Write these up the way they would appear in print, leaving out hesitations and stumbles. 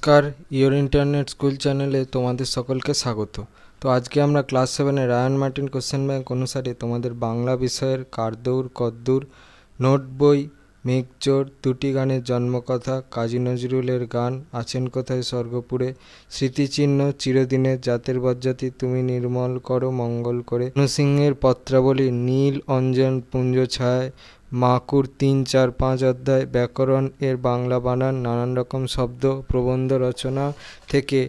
নমস্কার, your internet school চ্যানেলে তোমাদের সকলকে স্বাগত। তো আজকে আমরা ক্লাস 7-এর রায়ান মার্টিন কোশ্চেন ব্যাংক অনুসারে তোমাদের বাংলা বিষয়ের কারদৌড় কদ্দূর, নোট বই, মেঘচোর, দুটি গানের জন্মকথা, কাজী নজরুলের গান, আছেন কোথায় স্বর্গপুরে, স্মৃতিচিহ্ন, চিরদিনের, জাতের বজ্জাতি, তুমি নির্মল করো মঙ্গল করে, নৃসিংহের পত্রাবলী, নীল অঞ্জন পুঞ্জ ছায়, মাকুর 3, 4, 5 অধ্যায়, ব্যাকরণ এর বাংলা বানান, নানান রকম শব্দ, প্রবন্ধ রচনা থেকে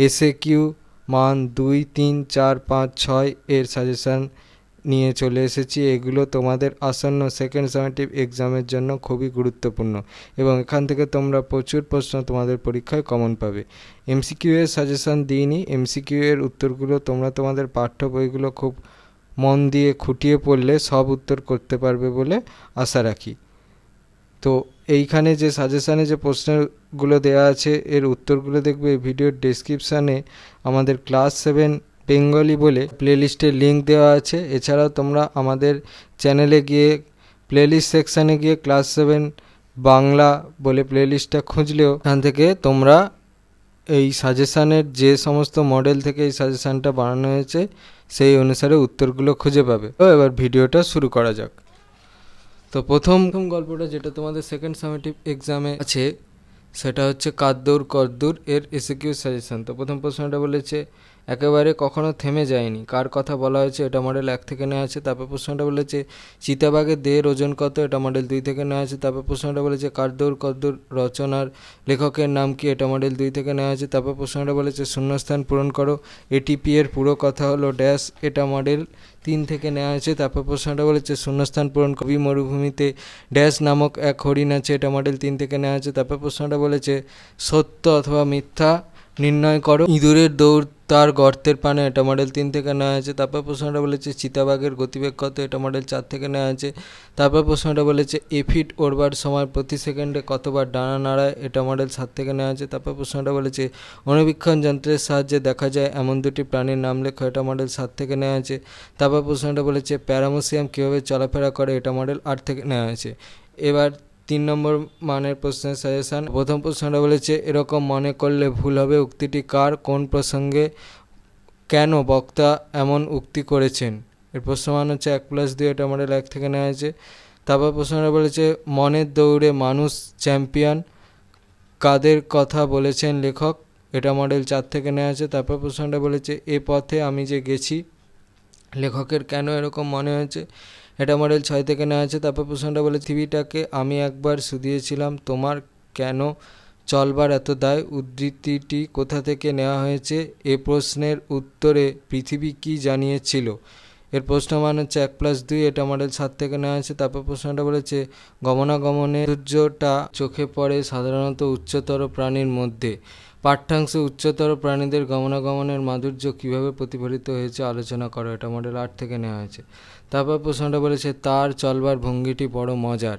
এসএকিউ মান 2, 3, 4, 5, 6 এর সাজেশান নিয়ে চলে এসেছি। এগুলো তোমাদের আসন্ন সেকেন্ড সামেটিভ এক্সামের জন্য খুবই গুরুত্বপূর্ণ এবং এখান থেকে তোমরা প্রচুর প্রশ্ন তোমাদের পরীক্ষায় কমন পাবে। এমসিকিউ এর সাজেশান দিইনি, এমসিকিউ এর উত্তরগুলো তোমরা তোমাদের পাঠ্য বইগুলো খুব মন দিয়ে খুঁটিয়ে পড়লে সব উত্তর করতে পারবে বলে আশা রাখি। তো এইখানে যে সাজেশানে যে প্রশ্নগুলো দেওয়া আছে এর উত্তরগুলো দেখবে ভিডিওর ডেসক্রিপশানে আমাদের ক্লাস 7 বেঙ্গলি বলে প্লেলিস্টের লিঙ্ক দেওয়া আছে। এছাড়াও তোমরা আমাদের চ্যানেলে গিয়ে প্লেলিস্ট সেকশানে গিয়ে ক্লাস 7 বাংলা বলে প্লেলিস্টটা খুঁজলেও এখান থেকে তোমরা এই সাজেশানের যে সমস্ত মডেল থেকে এই সাজেশানটা বানানো হয়েছে সেই অনুসারে উত্তরগুলো খুঁজে পাবে। তো এবার ভিডিওটা শুরু করা যাক। তো প্রথম গল্পটা যেটা তোমাদের সেকেন্ড সামেটিভ এক্সামে আছে সেটা হচ্ছে কাদ্দৌর কদ্দূর এর এসএকিউ সাজেশন। তো প্রথম প্রশ্নটা বলেছে একেবারে কখনো থেমে যায়নি, কার কথা বলা হয়েছে? এটা মডেল 1 থেকে নেওয়া আছে। তারপর প্রশ্নটা বলেছে চিতাবাঘের দেহের ওজন কত? এটা মডেল 2 থেকে নেওয়া আছে। তারপর প্রশ্নটা বলেছে কাদ্দৌর কদ্দূর রচনার লেখকের নাম কি? এটা মডেল 2 থেকে নেওয়া আছে। তারপর প্রশ্নটা বলেছে শূন্যস্থান পূরণ করো, এটিপি এর পুরো কথা হলো ড্যাশ, এটা মডেল 3 থেকে নেওয়া আছে। তারপর প্রশ্নটা বলেছে শূন্যস্থান পূরণ কবি মরুভূমিতে ড্যাশ নামক এক হরিণ আছে, এটা মডেল 3 থেকে নেওয়া আছে। তারপর প্রশ্নটা বলেছে সত্য অথবা মিথ্যা নির্ণয় করো, ইঁদুরের দৌড় তার গর্তের পানে, এটা মডেল 3 থেকে নেওয়া আছে। তারপর প্রশ্নটা বলেছে চিতাবাঘের গতিবেগ কত? এটা মডেল 4 থেকে নেওয়া আছে। তারপর প্রশ্নটা বলেছে এফিড ওড়বার সময় প্রতি সেকেন্ডে কতবার ডানা নাড়ায়? এটা মডেল 7 থেকে নেওয়া আছে। তারপর প্রশ্নটা বলেছে অণুবীক্ষণ যন্ত্রের সাহায্যে দেখা যায় এমন দুটি প্রাণীর নাম লেখো, এটা মডেল 7 থেকে নেওয়া আছে। তারপর প্রশ্নটা বলেছে প্যারামোসিয়াম কীভাবে চলাফেরা করে? এটা মডেল 8 থেকে নেওয়া আছে। এবার 3 নম্বর মানের প্রশ্নের সাজেশান। প্রথম প্রশ্নটা বলেছে এরকম মনে করলে ভুল হবে, উক্তিটি কার, কোন প্রসঙ্গে, কেন বক্তা এমন উক্তি করেছেন? এর প্রশ্নমান হচ্ছে 1+2, এটা মডেল 1 থেকে নেওয়া হয়েছে। তারপর প্রশ্নটা বলেছে মনের দৌড়ে মানুষ চ্যাম্পিয়ন, কাদের কথা বলেছেন লেখক? এটা মডেল 4 থেকে নেওয়া আছে। তারপর প্রশ্নটা বলেছে এ পথে আমি যে গেছি লেখকের কেন এরকম মনে হয়েছে? এটা মডেল 6 থেকে নেওয়া আছে। তারপর প্রশ্নটা বলে পৃথিবীটাকে আমি একবার শুধিয়েছিলাম, তোমার কেন চলবার এত দায়? উদ্ধৃতিটি কোথা থেকে নেওয়া হয়েছে? এ প্রশ্নের উত্তরে পৃথিবী কি জানিয়েছিল? এর প্রশ্নমান হচ্ছে 1+2, এটা মডেল 7 থেকে নেওয়া আছে। তারপর প্রশ্নটা বলেছে গমনাগমনের সূর্যটা চোখে পড়ে সাধারণত উচ্চতর প্রাণীর মধ্যে, পাঠ্যাংশে উচ্চতর প্রাণীদের গমনাগমনের মাধুর্য কীভাবে প্রতিফলিত হয়েছে আলোচনা করো, এটা মডেল 8 থেকে নেওয়া হয়েছে। তারপর প্রশ্নটা বলেছে তার চলবার ভঙ্গিটি বড় মজার,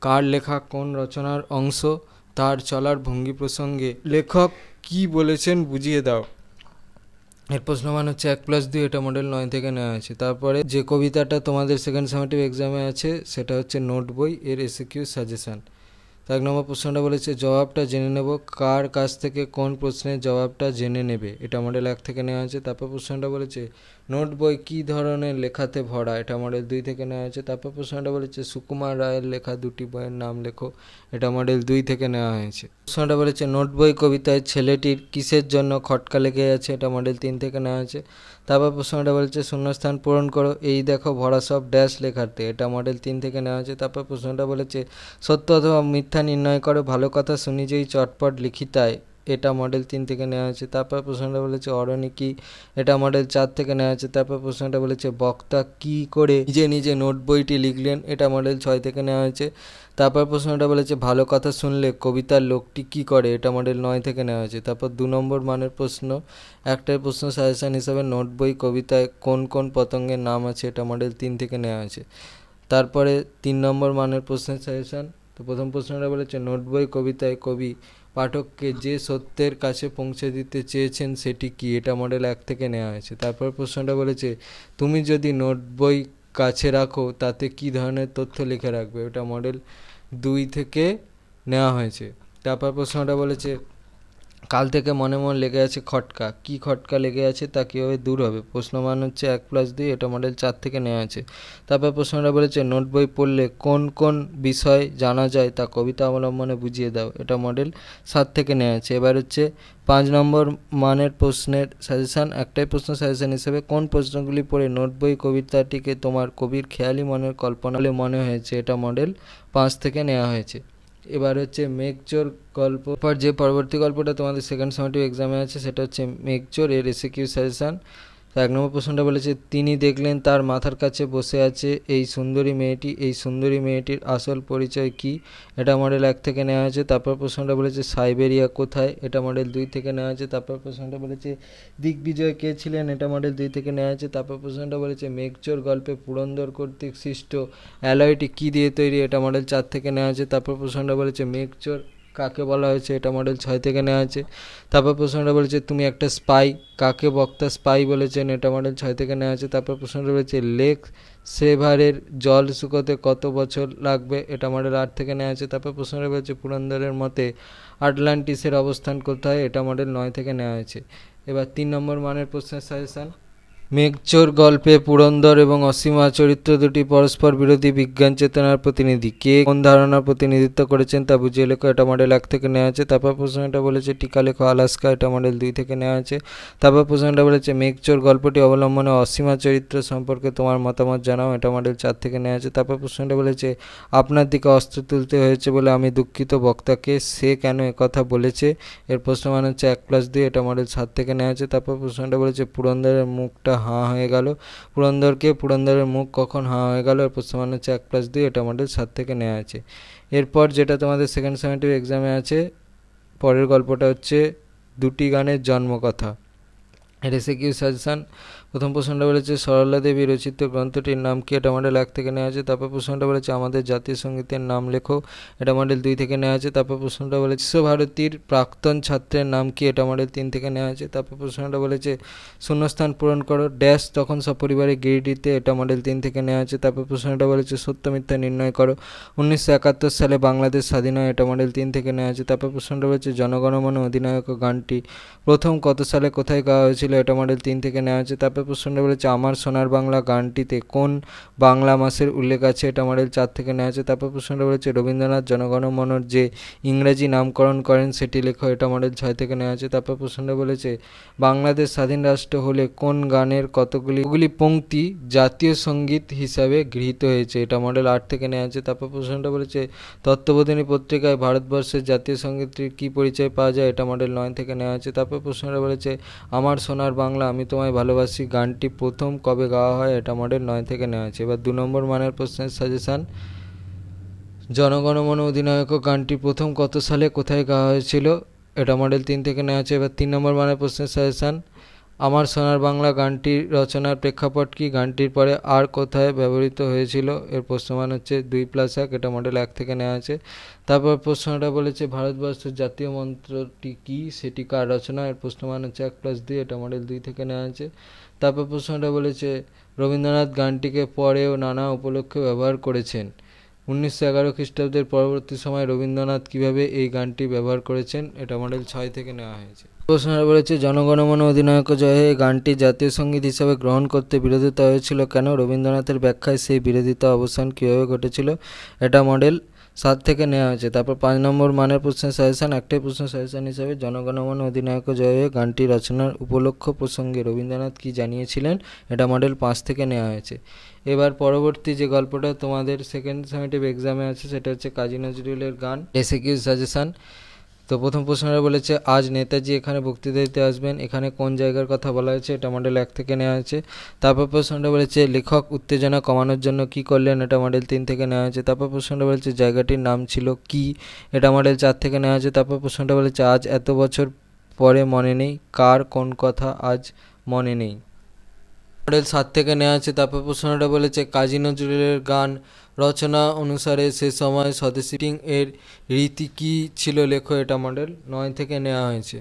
কার লেখা কোন রচনার অংশ? তার চলার ভঙ্গি প্রসঙ্গে লেখক কি বলেছেন বুঝিয়ে দাও। এর প্রশ্নমান হচ্ছে 1+2, এটা মডেল 9 থেকে নেওয়া হয়েছে। তারপরে যে কবিতাটা তোমাদের সেকেন্ড সামেটিভ এক্সামে আছে সেটা হচ্ছে নোট বই এর এসএকিউ সাজেশান। 1 নম্বর প্রশ্নটা বলেছে জবাবটা জেনে নেব, কার কাছ থেকে কোন প্রশ্নের জবাবটা জেনে নেবে? এটা মডেল 1 থেকে নেওয়া হয়েছে। তারপর প্রশ্নটা বলেছে নোট বই কী ধরনের লেখাতে ভরা? এটা মডেল 2 থেকে নেওয়া হয়েছে। তারপর প্রশ্নটা বলেছে সুকুমার রায়ের লেখা দুটি বইয়ের নাম লেখো, এটা মডেল 2 থেকে নেওয়া হয়েছে। প্রশ্নটা বলেছে নোট বই কবিতায় ছেলেটির কিসের জন্য খটকা লেগে আছে? এটা মডেল 3 থেকে নেওয়া হয়েছে। তারপর প্রশ্নটা বলেছে শূন্যস্থান পূরণ করো, এই দেখো ভরা সব ড্যাশ লেখাতে, এটা মডেল 3 থেকে নেওয়া হয়েছে। তারপর প্রশ্নটা বলেছে সত্য অথবা মিথ্যা নির্ণয় করো, ভালো কথা শুনি যেই চটপট লিখিতায়, এটা মডেল 3 থেকে নেওয়া হয়েছে। তারপর প্রশ্নটা বলেছে অরণি কি? এটা মডেল 4 থেকে নেওয়া হয়েছে। তারপর প্রশ্নটা বলেছে বক্তা কি করে নিজে নিজে নোট বইটি লিখলেন? এটা মডেল 6 থেকে নেওয়া হয়েছে। তারপর প্রশ্নটা বলেছে ভালো কথা শুনলে কবিতার লোকটি কি করে? এটা মডেল 9 থেকে নেওয়া হয়েছে। তারপর 2 নম্বর মানের প্রশ্ন, একটাই প্রশ্ন সাজেশান হিসাবে নোট বই কবিতায় কোন কোন পতঙ্গের নাম আছে? এটা মডেল 3 থেকে নেওয়া হয়েছে। তারপরে 3 নম্বর মানের প্রশ্নের সাজেশান। তো প্রথম প্রশ্নটা বলেছে নোট বই কবিতায় কবি পাঠককে যে সত্যের কাছে পৌঁছে দিতে চেয়েছেন সেটি কি? এটা মডেল 1 থেকে নেওয়া হয়েছে। তারপর প্রশ্নটা বলেছে তুমি যদি নোট বই কাছে রাখো তাতে কি ধরনের তথ্য লিখে রাখবে? এটা মডেল 2 থেকে নেওয়া হয়েছে। তারপর প্রশ্নটা বলেছে কাল থেকে মনে মনে লেগে আছে খটকা, কি খটকা লেগে আছে তা কীভাবে দূর হবে? প্রশ্নমান হচ্ছে 1+2, এটা মডেল 4 থেকে নেওয়া আছে। তারপর প্রশ্নটা বলেছে নোট বই পড়লে কোন কোন বিষয় জানা যায় তা কবিতা অবলম্বনে বুঝিয়ে দাও, এটা মডেল 7 থেকে নেওয়া আছে। এবার হচ্ছে 5 নম্বর মানের প্রশ্নের সাজেশান, একটাই প্রশ্ন সাজেশান হিসেবে কোন প্রশ্নগুলি পড়ে নোট বই কবিতাটিকে তোমার কবির খেয়ালি মনের কল্পনা বলে মনে হয়েছে, এটা মডেল 5 থেকে নেওয়া হয়েছে। এবার হচ্ছে মেঘচোর গল্প পর যে পরবর্তী গল্পটা তোমাদের সেকেন্ড সামেটিভ এক্সামে আছে সেটা হচ্ছে মেঘচোর, এর এসএকিউ সাজেশান। তো 1 নম্বর প্রশ্নটা বলেছে তিনি দেখলেন তার মাথার কাছে বসে আছে এই সুন্দরী মেয়েটি, এই সুন্দরী মেয়েটির আসল পরিচয় কি, এটা মডেল 1 থেকে নেওয়া হয়েছে। তারপর প্রশ্নটা বলেছে সাইবেরিয়া কোথায়, এটা মডেল 2 থেকে নেওয়া হয়েছে। তারপর প্রশ্নটা বলেছে দিগ্বিজয় কে ছিলেন, এটা মডেল 2 থেকে নেওয়া হয়েছে। তারপর প্রশ্নটা বলেছে মেঘচোর গল্পে পুরন্দর কর্তৃক সৃষ্ট অ্যালয়টি কী দিয়ে তৈরি, এটা মডেল 4 থেকে নেওয়া হয়েছে। তারপর প্রশ্নটা বলেছে মেঘচোর কাকে বলা হয়েছে, এটা মডেল 6 থেকে নেওয়া আছে। তারপর প্রশ্নটা বলেছে তুমি একটা স্পাই, কাকে বক্তা স্পাই বলেছেন, এটা মডেল 6 থেকে নেওয়া আছে। তারপর প্রশ্নটা বলেছে লেক সেভারের জল শুকোতে কত বছর লাগবে, এটা মডেল 8 থেকে নেওয়া আছে। তারপর প্রশ্নটা বলেছে পুরন্দরের মতে আটলান্টিসের অবস্থান কোথায়, এটা মডেল 9 থেকে নেওয়া হয়েছে। এবার 3 নম্বর মানের প্রশ্নের সাজেশান, মেঘচোর গল্পে পুরন্দর এবং অসীমা চরিত্র দুটি পরস্পর বিরোধী বিজ্ঞান চেতনার প্রতিনিধি, কে কোন ধারণার প্রতিনিধিত্ব করেছেন তা বুঝিয়ে লেখো, এটা মডেল 1 থেকে নেওয়া আছে। তারপর প্রশ্নটা বলেছে টিকা লেখো আলাস্কা, এটা মডেল 2 থেকে নেওয়া আছে। তারপর প্রশ্নটা বলেছে মেঘচোর গল্পটি অবলম্বনে অসীমা চরিত্র সম্পর্কে তোমার মতামত জানাও, এটা মডেল 4 থেকে নেওয়া আছে। তারপর প্রশ্নটা বলেছে আপনার দিকে অস্ত্র তুলতে হয়েছে বলে আমি দুঃখিত, বক্তাকে সে কেন একথা বলেছে, এর প্রশ্নমান হচ্ছে 1+2, এটা মডেল 7 থেকে নেওয়া আছে। তারপর প্রশ্নটা বলেছে পুরন্দরের মুখটা হাঁ হয়ে গেল, পুরন্দরের মুখ কখন হাঁ হয়ে গেল, এর প্রশ্নমান হচ্ছে 1+2, এটা মডেল 7 থেকে নেওয়া আছে। এরপর যেটা তোমাদের সেকেন্ড সামেটিভ এক্সামে আছে, পরের গল্পটা হচ্ছে দুটি গানের জন্মকথা, এর এসএকিউ সাজেশান। প্রথম প্রশ্নটা বলেছে সরলা দেবী রচিত গ্রন্থটির নাম কি, এটা মডেল 1 থেকে নেওয়া আছে। তারপর প্রশ্নটা বলেছে আমাদের জাতীয় সঙ্গীতের নাম লেখো, এটা মডেল 2 থেকে নেওয়া আছে। তারপর প্রশ্নটা বলেছে বিশ্বভারতীর প্রাক্তন ছাত্রের নাম কি, এটা মডেল 3 থেকে নেওয়া আছে। তারপর প্রশ্নটা বলেছে শূন্যস্থান পূরণ করো ড্যাশ তখন সপরিবারে গিরিডিতে, এটা মডেল 3 থেকে নেওয়া আছে। তারপর প্রশ্নটা বলেছে সত্য মিথ্যা নির্ণয় করো 1971 সালে বাংলাদেশ স্বাধীন হয়, এটা মডেল 3 থেকে নেওয়া আছে। তারপর প্রশ্নটা বলেছে জনগণমন অধিনায়ক গানটি প্রথম কত সালে কোথায় গাওয়া হয়েছিল, এটা মডেল 3 থেকে নেওয়া হয়েছে। তারপর প্রশ্নটা বলেছে আমার সোনার বাংলা গানটিতে কোন বাংলা মাসের উল্লেখ আছে, এটা মডেল 4 থেকে নেওয়া হয়েছে। তারপর প্রশ্নটা বলেছে রবীন্দ্রনাথ জনগণমনর যে ইংরেজি নামকরণ করেন সেটি লেখো, এটা মডেল 6 থেকে নেওয়া হয়েছে। তারপর প্রশ্নটা বলেছে বাংলাদেশ স্বাধীন রাষ্ট্র হলে কোন গানের কতগুলি পংক্তি জাতীয় সঙ্গীত হিসাবে গৃহীত হয়েছে, এটা মডেল 8 থেকে নেওয়া আছে। তারপর প্রশ্নটা বলেছে তত্ত্ববোধিনী পত্রিকায় ভারতবর্ষের জাতীয় সঙ্গীতটির কী পরিচয় পাওয়া যায়, এটা মডেল 9 থেকে নেওয়া আছে। তারপর প্রশ্নটা বলেছে আমার সোনার বাংলা আমি তোমায় ভালোবাসি গানটি প্রথম কবে গাওয়া হয়, এটা মডেল 9 থেকে নেওয়া আছে। এবার 2 নম্বর মানের প্রশ্নের সাজেশান, জনগণমন অধিনায়ক গানটি প্রথম কত সালে কোথায় গাওয়া হয়েছিল, এটা মডেল 3 থেকে নেওয়া আছে। এবার 3 নম্বর মানের প্রশ্নের সাজেশান, আমার সোনার বাংলা গানটির রচনার প্রেক্ষাপট কি, গানটির পরে আর কোথায় ব্যবহৃত হয়েছিল, এর প্রশ্নমান হচ্ছে 2+1, এটা মডেল 1 থেকে নেওয়া আছে। তারপর প্রশ্নটা বলেছে ভারতবর্ষের জাতীয় মন্ত্রটি কি, সেটি কার রচনা, এর প্রশ্নমান হচ্ছে 1+2, এটা মডেল 2 থেকে নেওয়া আছে। তারপর প্রশ্নটা বলেছে রবীন্দ্রনাথ গানটিকে পরেও নানা উপলক্ষে ব্যবহার করেছেন, 1911 খ্রিস্টাব্দের পরবর্তী সময়ে রবীন্দ্রনাথ কীভাবে এই গানটি ব্যবহার করেছেন, এটা মডেল 6 থেকে নেওয়া হয়েছে। প্রশ্নটা বলেছে জনগণমন অধিনায়ক জয় হে গানটি জাতীয় সঙ্গীত হিসাবে গ্রহণ করতে বিরোধিতা হয়েছিল কেন, রবীন্দ্রনাথের ব্যাখ্যায় সেই বিরোধিতা অবসান কীভাবে ঘটেছিল, এটা মডেল 7 থেকে নেওয়া হয়েছে। তারপর 5 নম্বর মানের প্রশ্নের সাজেশান, একটাই প্রশ্ন সাজেশান হিসাবে জনগণমন অধিনায়ক জয় হে গানটি রচনার উপলক্ষ প্রসঙ্গে রবীন্দ্রনাথ কী জানিয়েছিলেন, এটা মডেল 5 থেকে নেওয়া হয়েছে। এবার পরবর্তী যে গল্পটা তোমাদের সেকেন্ড সামেটিভ এক্সামে আছে সেটা হচ্ছে কাজী নজরুলের গান, এসএকিউ সাজেশান। তো প্রথম প্রশ্নটা বলেছে আজ নেতাজি এখানে বক্তৃতা দিতে আসবেন, এখানে কোন জায়গার কথা বলা হয়েছে, এটা মডেল 1 থেকে নেওয়া হয়েছে। তারপর প্রশ্নটা বলেছে লেখক উত্তেজনা কমানোর জন্য কি করলেন, এটা মডেল 3 থেকে নেওয়া হয়েছে। তারপর প্রশ্নটা বলেছে জায়গাটির নাম ছিল কি, এটা মডেল 4 থেকে নেওয়া হয়েছে। তারপর প্রশ্নটা বলেছে আজ এত বছর পরে মনে নেই কার কোন কথা আজ মনে নেই, মডেল 7 থেকে নেওয়া আছে। তারপর প্রশ্নটা বলেছে কাজী নজরুলের গান রচনা অনুসারে সে সময় স্বদেশী এর রীতি কী ছিল লেখো, এটা মডেল 9 থেকে নেওয়া হয়েছে।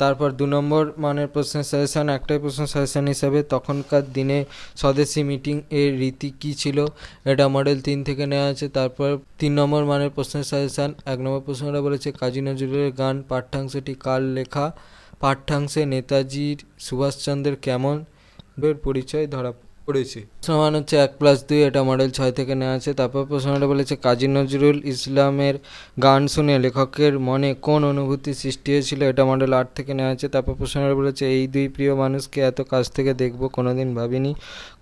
তারপর 2 নম্বর মানের প্রশ্নের সাজেশান, একটাই প্রশ্ন সাজেশান হিসাবে তখনকার দিনে স্বদেশী মিটিং এর রীতি কী ছিল, এটা মডেল 3 থেকে নেওয়া আছে। তারপর 3 নম্বর মানের প্রশ্নের সাজেশান, 1 নম্বর প্রশ্নটা বলেছে কাজী নজরুলের গান পাঠ্যাংশটি কার লেখা, পাঠ্যাংশে নেতাজির সুভাষচন্দ্রের কেমন পরিচয় ধরা পড়েছে। প্রশ্নমান হচ্ছে 1+2, এটা মডেল 6 থেকে নেওয়া আছে। তারপর প্রশ্নটা বলেছে কাজী নজরুল ইসলামের গান শুনে লেখকের মনে কোন অনুভূতি সৃষ্টি হয়েছিল, এটা মডেল 8 থেকে নেওয়া আছে। তারপর প্রশ্নটা বলেছে এই দুই প্রিয় মানুষকে এত কাছ থেকে দেখব কোনোদিন ভাবিনি,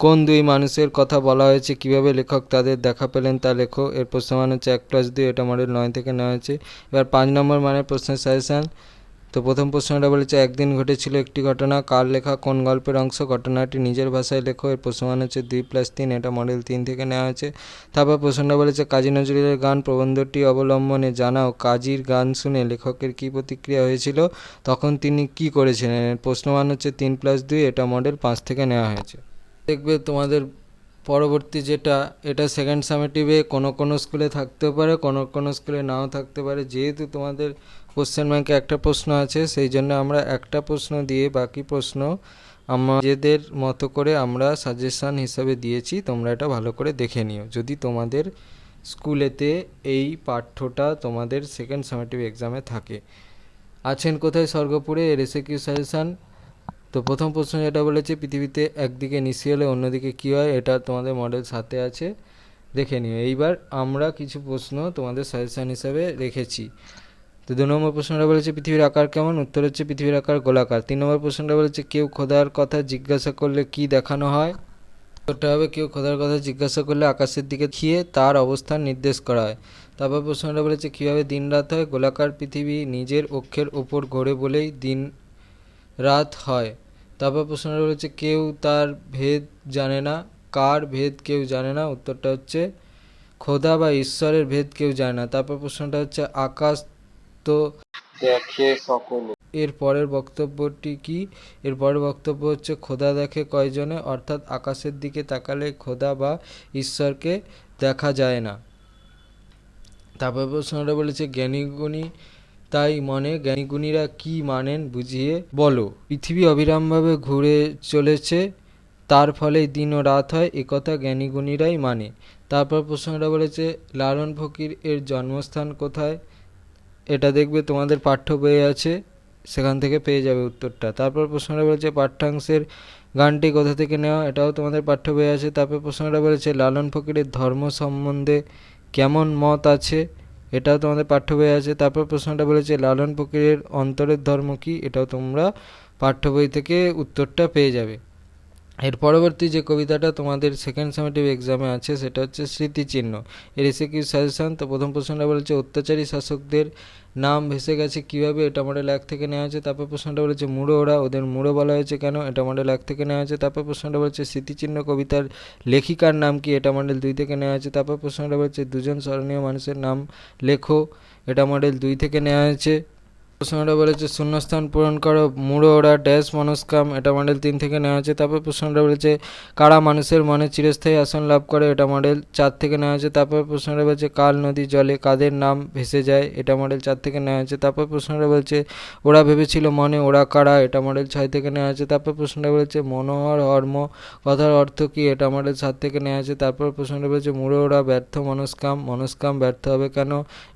কোন দুই মানুষের কথা বলা হয়েছে, কিভাবে লেখক তাদের দেখা পেলেন তা লেখো। এর প্রশ্নমান হচ্ছে 1+2, এটা মডেল 9 থেকে নেওয়া আছে। এবার 5 নম্বর মানের প্রশ্নের সাজেশান। তো প্রথম প্রশ্নটা বলেছে একদিন ঘটেছিল একটি ঘটনা, কার লেখা, কোন গল্পের অংশ, ঘটনাটি নিজের ভাষায় লেখো। এর প্রশ্নমান হচ্ছে 2+3, এটা মডেল 3 থেকে নেওয়া হয়েছে। তারপর প্রশ্নটা বলেছে কাজী নজরুলের গান প্রবন্ধটি অবলম্বনে জানাও কাজীর গান শুনে লেখকের কী প্রতিক্রিয়া হয়েছিল, তখন তিনি কি করেছিলেন। এর প্রশ্নমান হচ্ছে 3+2, এটা মডেল 5 থেকে নেওয়া হয়েছে। দেখবে তোমাদের পরবর্তী যেটা, এটা সেকেন্ড সামেটিভে কোনো স্কুলে থাকতেও পারে, কোনো স্কুলে নাও থাকতে পারে। যেহেতু তোমাদের কোশ্চেন ব্যাংকে একটা প্রশ্ন আছে, সেই জন্য আমরা একটা প্রশ্ন দিয়ে বাকি প্রশ্ন নিজেদের মতো করে আমরা সাজেশান হিসাবে দিয়েছি। তোমরা এটা ভালো করে দেখে নিও যদি তোমাদের স্কুলেতে এই পাঠ্যটা তোমাদের সেকেন্ড সামেটিভ এক্সামে থাকে। আছেন কোথায় স্বর্গপুরে, এর এসএকিউ সাজেশান। তো প্রথম প্রশ্ন যেটা বলেছে পৃথিবীতে একদিকে নিশি হলে অন্যদিকে কী হয়, এটা তোমাদের মডেল 7 আছে, দেখে নিও। এইবার আমরা কিছু প্রশ্ন তোমাদের সাজেশান হিসাবে রেখেছি। তো 2 নম্বর প্রশ্নটা বলেছে পৃথিবীর আকার কেমন, উত্তর হচ্ছে পৃথিবীর আকার গোলাকার। 3 নম্বর প্রশ্নটা বলেছে কেউ খোদার কথা জিজ্ঞাসা করলে কি দেখানো হয়, উত্তরটা হবে কেউ খোদার কথা জিজ্ঞাসা করলে আকাশের দিকে দেখিয়ে তার অবস্থান নির্দেশ করা হয়। তারপর প্রশ্নটা বলেছে কীভাবে দিন রাত হয়, গোলাকার পৃথিবী নিজের অক্ষের ওপর ঘোরে বলেই দিন রাত হয়। তারপর প্রশ্নটা বলেছে কেউ তার ভেদ জানে না, কার ভেদ কেউ জানে না, উত্তরটা হচ্ছে খোদা বা ঈশ্বরের ভেদ কেউ জানে না। তারপর প্রশ্নটা হচ্ছে আকাশ তো দেখে সকলে, এর পরের বক্তব্যটি কি, এর পরের বক্তব্য হচ্ছে খোদা দেখে কয়জনে, অর্থাৎ আকাশের দিকে তাকালে খোদা বা ঈশ্বরকে দেখা যায় না। তারপর প্রশ্নটা বলেছে জ্ঞানীগুণী তাই মনে জ্ঞানীগুণীরা কি মানেন বুঝিয়ে বলো, পৃথিবী অবিরামভাবে ঘুরে চলেছে তার ফলে দিন ও রাত হয়, একথা জ্ঞানীগুণীরাই মানে। তারপর প্রশ্নটা বলেছে লালন ফকির এর জন্মস্থান কোথায়, এটা দেখবে তোমাদের পাঠ্য বইয়ে আছে, সেখান থেকে পেয়ে যাবে উত্তরটা। তারপর প্রশ্নটা বলেছে পাঠ্যাংশের গানটি কোথা থেকে নেওয়া, এটাও তোমাদের পাঠ্য বইয়ে আছে। তারপর প্রশ্নটা বলেছে লালন ফকিরের ধর্ম সম্বন্ধে কেমন মত আছে, এটাও তোমাদের পাঠ্য বইয়ে আছে। তারপর প্রশ্নটা বলেছে লালন ফকিরের অন্তরের ধর্ম কী, এটাও তোমরা পাঠ্য বই থেকে উত্তরটা পেয়ে যাবে। এর পরবর্তী যে কবিতাটা তোমাদের সেকেন্ড সামেটিভ এক্সামে আছে সেটা হচ্ছে স্মৃতিচিহ্ন, এর এসএকিউ সাজেশান। তো প্রথম প্রশ্নটা বলেছে অত্যাচারী শাসকদের নাম ভেসে গেছে কীভাবে, এটা মডেল 1 থেকে নেওয়া হয়েছে। তারপর প্রশ্নটা বলেছে মুড়ো ওরা, ওদের মুড়ো বলা হয়েছে কেন, এটা মডেল 1 থেকে নেওয়া হয়েছে। তারপর প্রশ্নটা বলেছে স্মৃতিচিহ্ন কবিতার লেখিকার নাম কি, এটা মডেল 2 থেকে নেওয়া হয়েছে। তারপর প্রশ্নটা বলেছে দুজন স্মরণীয় মানুষের নাম লেখো, এটা মডেল 2 থেকে নেওয়া হয়েছে। প্রশ্নটা বলেছে শূন্যস্থান পূরণ করো, মুড়ো ওরা ড্যাশ মনস্কাম, এটা মডেল 3 থেকে নেওয়া হয়েছে। তারপর প্রশ্নটা বলেছে কারা মানুষের মনে চিরস্থায়ী আসন লাভ করে, এটা মডেল 4 থেকে নেওয়া হয়েছে। তারপর প্রশ্নটা বলছে কাল নদী জলে কাদের নাম ভেসে যায়, এটা মডেল 4 থেকে নেওয়া হয়েছে। তারপর প্রশ্নটা বলছে ওরা ভেবেছিল মনে ওরা কারা, এটা মডেল 6 থেকে নেওয়া হয়েছে। তারপর প্রশ্নটা বলেছে মনোহর হর্ম কথার অর্থ কী, এটা মডেল 7 থেকে নেওয়া হয়েছে। তারপর প্রশ্নটা বলছে মুড়ো ওরা ব্যর্থ মনস্কাম, মনস্কাম ব্যর্থ হবে কেন,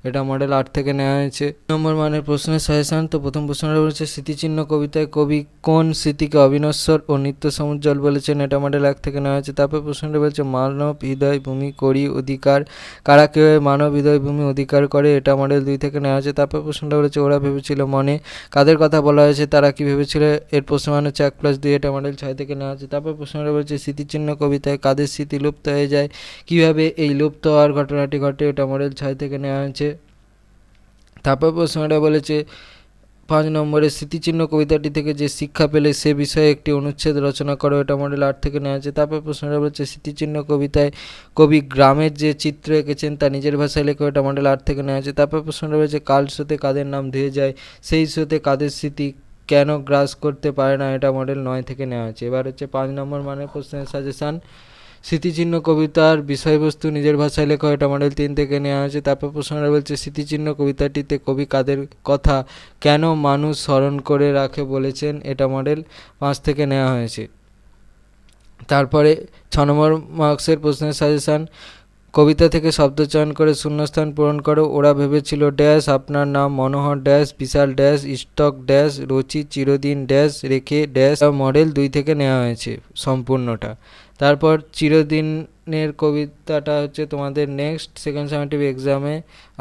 এটা মডেল 8 থেকে নেওয়া হয়েছে। নম্বর মানের প্রশ্নের সাজেশান। তো প্রথম প্রশ্নটা বলেছে স্মৃতিচিহ্ন কবিতায় কবি কোন স্মৃতিকে অবিনশ্বর ও নিত্য সমুজ্জ্বল বলেছেন, এটা মডেল 1 থেকে নেওয়া হয়েছে। তারপর প্রশ্নটা বলেছে মানব হৃদয় ভূমি করি অধিকার, কারা কেউ মানব হৃদয় ভূমি অধিকার করে, এটা মডেল 2 থেকে নেওয়া হয়েছে। তারপর প্রশ্নটা বলেছে ওরা ভেবেছিল মনে কাদের কথা বলা হয়েছে, তারা কি ভেবেছিল, এর প্রশ্নমান হচ্ছে 1+2, এটা মডেল 6 থেকে নেওয়া হয়েছে। তারপর প্রশ্নটা বলেছে স্মৃতিচিহ্ন কবিতায় কাদের স্মৃতি লুপ্ত হয়ে যায়, কীভাবে এই লুপ্ত হওয়ার ঘটনাটি ঘটে, এটা মডেল 6 থেকে নেওয়া হয়েছে। তারপর প্রশ্নটা বলেছে 5 নম্বরে স্মৃতিচিহ্ন কবিতাটি থেকে যে শিক্ষা পেলে সে বিষয়ে একটি অনুচ্ছেদ রচনা করো, এটা মডেল 8 থেকে নেওয়া হয়েছে। তারপর প্রশ্নটা বলেছে স্মৃতিচিহ্ন কবিতায় কবি গ্রামের যে চিত্র এঁকেছেন তা নিজের ভাষায় লেখো, এটা মডেল 8 থেকে নেওয়া হয়েছে। তারপর প্রশ্নটা বলেছে কাল স্রোতে কাদের নাম ধুয়ে যায়, সেই স্রোতে কাদের স্মৃতি কেন গ্রাস করতে পারে না, এটা মডেল 9 থেকে নেওয়া হয়েছে। এবার হচ্ছে 5 নম্বর মানের প্রশ্নের সাজেশান। স্মৃতিচিহ্ন কবিতার বিষয়বস্তু নিজের ভাষায় লেখো, এটা মডেল 3 থেকে নেওয়া হয়েছে। তারপর প্রশ্নটা বলছে স্মৃতিচিহ্ন কবিতাটিতে কবি কাদের কথা কেন মানুষ স্মরণ করে রাখে বলেছেন, এটা মডেল 5 থেকে নেওয়া হয়েছে। তারপরে 6 নম্বর মার্কসের প্রশ্নের সাজেশান, কবিতা থেকে শব্দ চয়ন করে শূন্যস্থান পূরণ করো। ওরা ভেবেছিল ড্যাশ, আপনার নাম মনোহর ড্যাশ, বিশাল ড্যাশ, স্টক ড্যাশ, রচি চিরদিন ড্যাশ রেখে ড্যাশ। মডেল 2 থেকে নেওয়া হয়েছে সম্পূর্ণটা। তারপর চিরদিনের কবিতাটা হচ্ছে তোমাদের নেক্সট সেকেন্ড সামেটিভ এক্সামে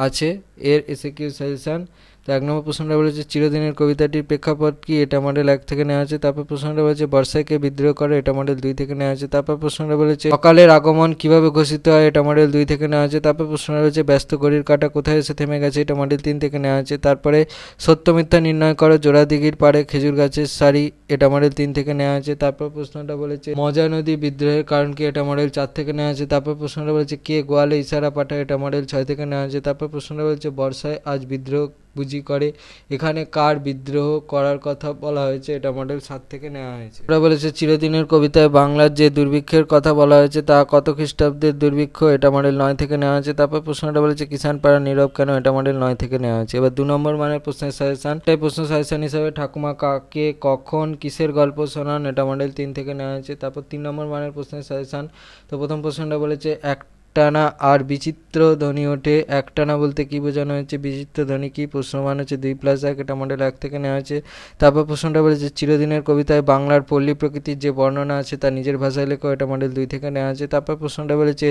আছে, এর এসএকিউ সাজেশান। তো 1 নম্বর প্রশ্নটা বলেছে চিরদিনের কবিতাটির প্রেক্ষাপট কি, এটা মডেল 1 থেকে নেওয়া আছে। তারপর প্রশ্নটা বলেছে বর্ষাকে বিদ্রোহ করে, এটা মডেল 2 থেকে নেওয়া আছে। তারপর প্রশ্নটা বলেছে সকালের আগমন কিভাবে ঘোষিত হয়, এটা মডেল 2 থেকে নেওয়া আছে। তারপর প্রশ্নটা বলেছে ব্যস্ত ঘড়ির কাঁটা কোথায় এসে থেমে গেছে, এটা মডেল 3 থেকে নেওয়া আছে। তারপরে সত্য মিথ্যা নির্ণয় করো, জোড়া দিঘির পাড়ে খেজুর গাছের সারি, এটা মডেল 3 থেকে নেওয়া আছে। তারপর প্রশ্নটা বলেছে মজা নদী বিদ্রোহের কারণ কি, এটা মডেল 4 থেকে নেওয়া আছে। তারপর প্রশ্নটা বলেছে কে গোয়ালে ইশারা পাঠায়, এটা মডেল 6 থেকে নেওয়া আছে। তারপর প্রশ্নটা বলেছে বর্ষায় আজ বিদ্রোহ বুঝি করে, এখানে কার বিদ্রোহ করার কথা বলা হয়েছে, এটা মডেল 7 থেকে নেওয়া হয়েছে। ওরা বলেছে চিরদিনের কবিতায় বাংলার যে দুর্ভিক্ষের কথা বলা হয়েছে তা কত খ্রিস্টাব্দের দুর্ভিক্ষ, এটা মডেল 9 থেকে নেওয়া হয়েছে। তারপর প্রশ্নটা বলেছে কিষাণ পাড়া নীরব কেন, এটা মডেল 9 থেকে নেওয়া হয়েছে। এবার 2 নম্বর মানের প্রশ্নের সাজেশান, এই প্রশ্ন সাজেশান হিসাবে ঠাকুমা কাকে কখন কিসের গল্প শোনান, এটা মডেল 3 থেকে নেওয়া হয়েছে। তারপর 3 নম্বর মানের প্রশ্নের সাজেশান, তো প্রথম প্রশ্নটা বলেছে একটানা আর বিচিত্র ধ্বনি ওঠে, একটানা বলতে কি বোঝানো হয়েছে, বিচিত্র ধ্বনি কি, প্রশ্নমান হচ্ছে 2+1, এটা মডেল 1 থেকে নেওয়া হয়েছে। তারপর প্রশ্নটা বলেছে চিরদিনের কবিতায় বাংলার পল্লী প্রকৃতির যে বর্ণনা আছে তা নিজের ভাষায় লেখো, এটা মডেল 2 থেকে নেওয়া আছে। তারপর প্রশ্নটা বলেছে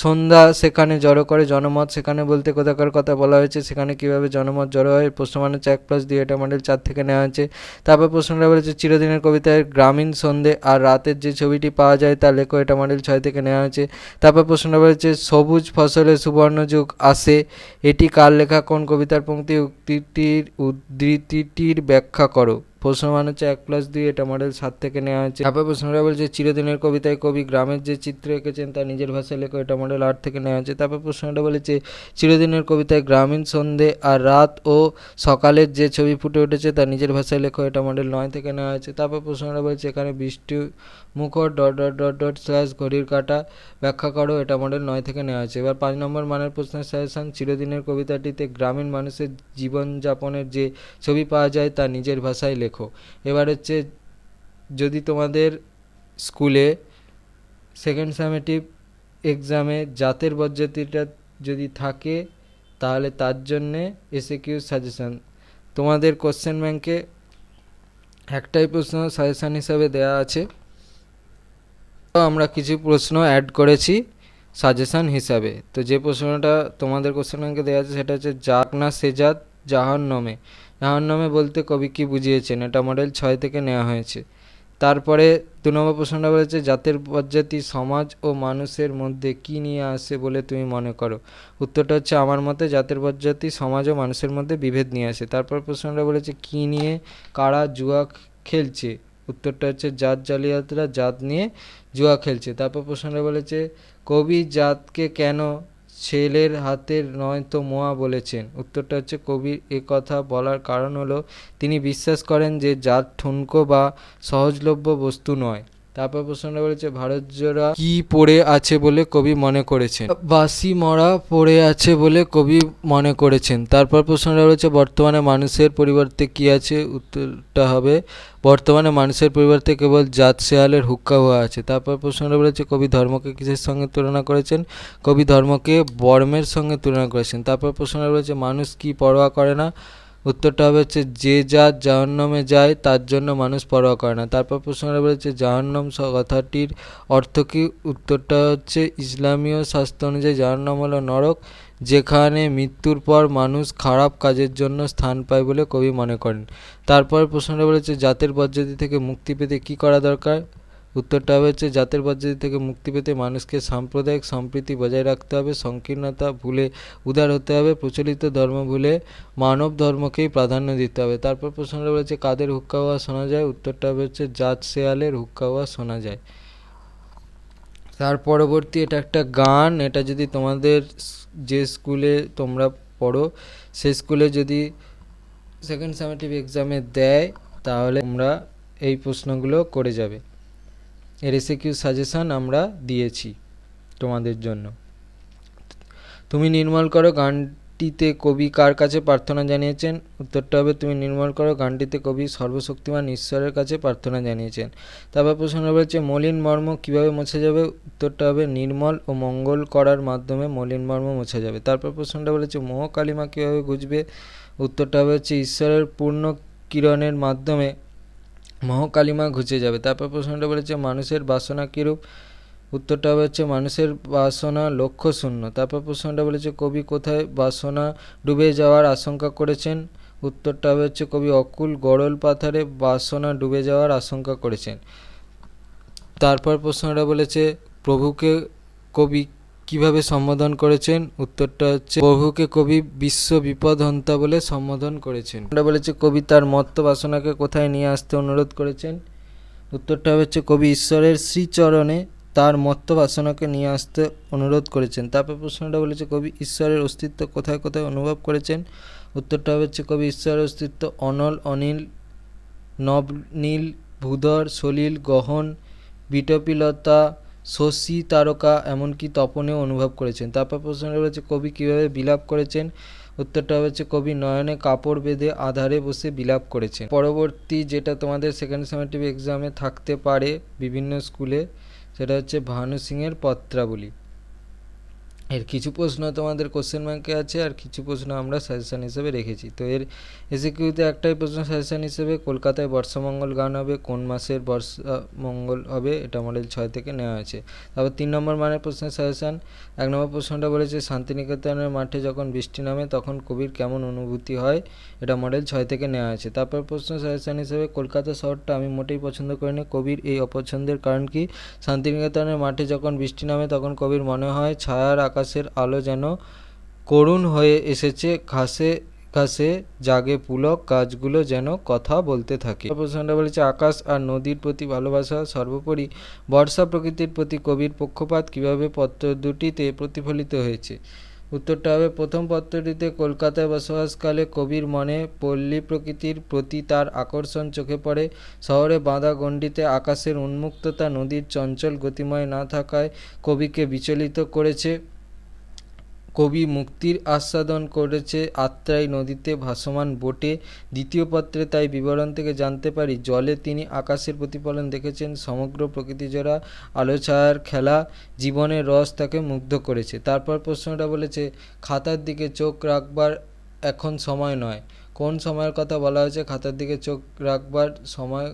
সন্ধ্যা সেখানে জড়ো করে জনমত সেখানে বলতে কোথাকার কথা বলা হয়েছে, সেখানে কিভাবে জনমত জড়ো হয়, প্রশ্নমান হচ্ছে 1+2, এটা মডেল 4 থেকে নেওয়া আছে। তারপর প্রশ্নটা বলেছে চিরদিনের কবিতায় গ্রামীণ সন্ধে আর রাতের যে ছবিটি পাওয়া যায় তা লেখো, এটা মডেল 6 থেকে নেওয়া আছে। তারপর প্রশ্নটা বলেছে সবুজ ফসলে সুবর্ণযুগ আসে, এটি কার লেখা, কোন কবিতার পংক্তি, উদ্ধৃতিটির ব্যাখ্যা করো, প্রশ্নমান হচ্ছে 1+2, এটা মডেল 7 থেকে নেওয়া হয়েছে। তারপর প্রশ্নটা বলছে চিরদিনের কবিতায় কবি গ্রামের যে চিত্র এঁকেছেন তা নিজের ভাষায় লেখো, এটা মডেল 8 থেকে নেওয়া হয়েছে। তারপর প্রশ্নটা বলেছে চিরদিনের কবিতায় গ্রামীণ সন্ধে আর রাত ও সকালের যে ছবি ফুটে উঠেছে তা নিজের ভাষায় লেখো, এটা মডেল 9 থেকে নেওয়া হয়েছে। তারপর প্রশ্নটা বলছে এখানে বৃষ্টি মুখর ... ঘড়ির কাঁটা ব্যাখ্যা করো, এটা মডেল 9 থেকে নেওয়া হয়েছে। এবার 5 নম্বর মানের প্রশ্নের সাজেশান, চিরদিনের কবিতাটিতে গ্রামীণ মানুষের জীবনযাপনের যে ছবি পাওয়া যায় তা নিজের ভাষায় লেখো। এবার হচ্ছে যদি তোমাদের স্কুলে সেকেন্ড সামেটিভ এক্সামে জাতের বজ্জাতিটা যদি থাকে তাহলে তার জন্যে এসএকিউ সাজেশান, তোমাদের কোশ্চেন ব্যাংকে একটাই প্রশ্ন সাজেশান হিসাবে দেওয়া আছে, তো আমরা কিছু প্রশ্ন অ্যাড করেছি সাজেশান হিসাবে। তো যে প্রশ্নটা তোমাদের কোশ্চেন ব্যাংকে দেওয়া আছে সেটা হচ্ছে জাক না সেজাত জাহান্নামে, জাহান্নামে বলতে কবি কি বুঝিয়েছেন, এটা মডেল 6 থেকে নেওয়া হয়েছে। তারপরে 2 নম্বর প্রশ্নটা বলেছে জাতের বজ্জাতি সমাজ ও মানুষের মধ্যে কি নিয়ে আসে বলে তুমি মনে করো, উত্তরটা হচ্ছে আমার মতে জাতের বজ্জাতি সমাজ ও মানুষের মধ্যে বিভেদ নিয়ে আসে। তারপর প্রশ্নটা বলেছে কি নিয়ে কারা জুয়া খেলছে, উত্তরটা হচ্ছে জাত জালিয়াতরা জাত নিয়ে জুয়া খেলছে। তারপর প্রশ্নটা বলেছে কবি জাতকে কেন ছেলের হাতের নয় তো মোয়া বলেছেন, উত্তরটা হচ্ছে কবির কথা বলার কারণ হলো তিনি বিশ্বাস করেন যে জাত ঠুনকো বা সহজলভ্য বস্তু নয়। তারপর প্রশ্নটা বলেছে ভারতজোড়া কি পড়ে আছে বলে কবি মনে করেছেন, বাসি মরা পড়ে আছে বলে কবি মনে করেছেন। তারপর প্রশ্নটা বলেছে বর্তমানে মানুষের পরিবর্তে কি আছে, উত্তরটা হবে বর্তমানে মানুষের পরিবর্তে কেবল জাত শেয়ালের হুক্কা হওয়া আছে। তারপর প্রশ্নটা বলেছে কবি ধর্মকে কিসের সঙ্গে তুলনা করেছেন, কবি ধর্মকে বর্মের সঙ্গে তুলনা করেছেন। তারপর প্রশ্নটা বলেছে মানুষ কি পরোয়া করে না, উত্তরটা হবে হচ্ছে যে জাত জাহান্নামে যায় তার জন্য মানুষ পরোয়া করে না। তারপর প্রশ্নটা বলেছে জাহান্নাম কথাটির অর্থ কী, উত্তরটা হচ্ছে ইসলামীয় শাস্ত্র অনুযায়ী জাহান্নাম হলো নরক যেখানে মৃত্যুর পর মানুষ খারাপ কাজের জন্য স্থান পায় বলে কবি মনে করেন। তারপর প্রশ্নটা বলেছে জাতের বজ্জাতি থেকে মুক্তি পেতে কী করা দরকার, উত্তরটা হচ্ছে জাতের বজ্জাতি থেকে মুক্তি পেতে মানুষকে সাম্প্রদায়িক সম্প্রীতি বজায় রাখতে হবে, সংকীর্ণতা ভুলে উদার হতে হবে, প্রচলিত ধর্ম ভুলে মানব ধর্মকেই প্রাধান্য দিতে হবে। তারপর প্রশ্নটা বলেছে কাদের হুক্কা হওয়া শোনা যায়, উত্তরটা হচ্ছে জাত শেয়ালের হুক্কা হওয়া শোনা যায়। তার পরবর্তী এটা একটা গান, এটা যদি তোমাদের যে স্কুলে তোমরা পড়ো সেই স্কুলে যদি সেকেন্ড সামেটিভ এক্সামে দেয় তাহলে তোমরা এই প্রশ্নগুলো করে যাবে। এর এসএকিউ সাজেশন আমরা দিয়েছি তোমাদের জন্য। তুমি নির্মল করো গানটিতে কবি কার কাছে প্রার্থনা জানিয়েছেন? উত্তরটা হবে তুমি নির্মল করো গানটিতে কবি সর্বশক্তিমান ঈশ্বরের কাছে প্রার্থনা জানিয়েছেন। তারপর প্রশ্ন রয়েছে মলিন মর্ম কিভাবে মুছে যাবে? উত্তরটা হবে নির্মল ও মঙ্গল করার মাধ্যমে মলিন মর্ম মুছে যাবে। তারপর প্রশ্নটা বলেছে মোহ কালিমা কীভাবে ঘুচবে? উত্তরটা হবে হচ্ছে ঈশ্বরের পূর্ণ কিরণের মাধ্যমে মোহ কালিমা ঘুচে যাবে। তারপর প্রশ্নটা বলেছে মানুষের বাসনা কীরূপ? উত্তরটা হবে হচ্ছে মানুষের বাসনা লক্ষ্য শূন্য। তারপর প্রশ্নটা বলেছে কবি কোথায় বাসনা ডুবে যাওয়ার আশঙ্কা করেছেন? উত্তরটা হবে হচ্ছে কবি অকুল গড়ল পাথারে বাসনা ডুবে যাওয়ার আশঙ্কা করেছেন। তারপর প্রশ্নটা বলেছে প্রভুকে কবি কিভাবে সম্বোধন করেছেন? উত্তরটা হচ্ছে প্রভুকে কবি বিশ্ব বিপদহন্তা বলে সম্বোধন করেছেন। এটা বলেছে কবি তার মত্ত বাসনাকে কোথায় নিয়ে আসতে অনুরোধ করেছেন? উত্তরটা হচ্ছে কবি ঈশ্বরের শ্রীচরণে তার মত্ত বাসনাকে নিয়ে আসতে অনুরোধ করেছেন। তারপর প্রশ্নটা বলেছে কবি ঈশ্বরের অস্তিত্ব কোথায় কোথায় অনুভব করেছেন? উত্তরটা হচ্ছে কবি ঈশ্বরের অস্তিত্ব অনল অনিল নবনীল ভূধর সলিল গহন বিটপিলতা শশী তারকা এমনকি তপনেও অনুভব করেছেন। তারপর প্রশ্নটা বলেছে কবি কীভাবে বিলাপ করেছেন? উত্তরটা হচ্ছে কবি নয়নে কাপড় বেঁধে আধারে বসে বিলাপ করেছেন। পরবর্তী যেটা তোমাদের সেকেন্ড সামেটিভ এক্সামে থাকতে পারে বিভিন্ন স্কুলে, সেটা হচ্ছে ভানু সিংয়ের পত্রাবলী। এর কিছু প্রশ্ন তোমাদের কোশ্চেন ব্যাংকে আছে আর কিছু প্রশ্ন আমরা সাজেশান হিসেবে রেখেছি। তো এর এসএকিউতে একটাই প্রশ্ন সাজেশান হিসেবে কলকাতায় বর্ষামঙ্গল গান হবে কোন মাসের বর্ষামঙ্গল হবে? এটা মডেল 6 থেকে নেওয়া হয়েছে। তারপর 3 নম্বর মানের প্রশ্নের সাজেশান। 1 নম্বর প্রশ্নটা বলেছে শান্তিনিকেতনের মাঠে যখন বৃষ্টি নামে তখন কবির কেমন অনুভূতি হয়? এটা মডেল 6 থেকে নেওয়া হয়েছে। তারপর প্রশ্ন সাজেশান হিসেবে কলকাতা শহরটা আমি মোটেই পছন্দ করি না, কবির এই অপছন্দের কারণ কি? শান্তিনিকেতনের মাঠে যখন বৃষ্টি নামে তখন কবির মনে হয় ছায়ার আকাশের আলো যেন করুণ হয়ে এসেছে, ঘাসে ঘাসে জাগে পুলক, গাছগুলো যেন কথা বলতে থাকে। প্রশ্নটা বলেছে আকাশ আর নদীর প্রতি ভালোবাসা, সর্বোপরি বর্ষা প্রকৃতির প্রতি কবির পক্ষপাত কিভাবে পত্র দুটিতে প্রতিফলিত হয়েছে? উত্তরটা হবে প্রথম পত্রটিতে কলকাতায় বসবাসকালে কবির মনে পল্লী প্রকৃতির প্রতি তার আকর্ষণ চোখে পড়ে। শহরে বাঁধা গণ্ডিতে আকাশের উন্মুক্ততা নদীর চঞ্চল গতিময় না থাকায় কবিকে বিচলিত করেছে। কবি মুক্তির আস্বাদন করেছে আত্রাই নদীতে ভাসমান বোটে। দ্বিতীয় পত্রে তাই বিবরণ থেকে জানতে পারি জলে তিনি আকাশের প্রতিফলন দেখেছেন, সমগ্র প্রকৃতিজোড়া আলো ছায়ার খেলা, জীবনের রস তাকে মুগ্ধ করেছে। তারপর প্রশ্নটা বলেছে খাতার দিকে চোখ রাখবার এখন সময় নয়। কোন সময়ের কথা বলা হয়েছে? খাতার দিকে চোখ রাখবার সময়